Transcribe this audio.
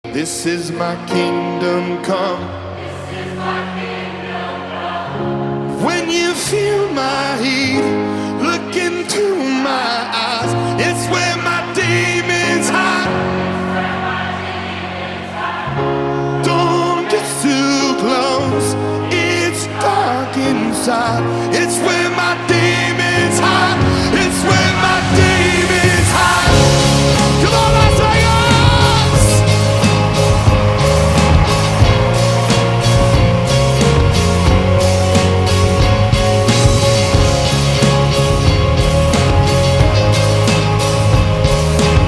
This is my kingdom come. When you feel my heat, look into my eyes. It's where my demons hide. Don't get too close, it's dark inside. It's where my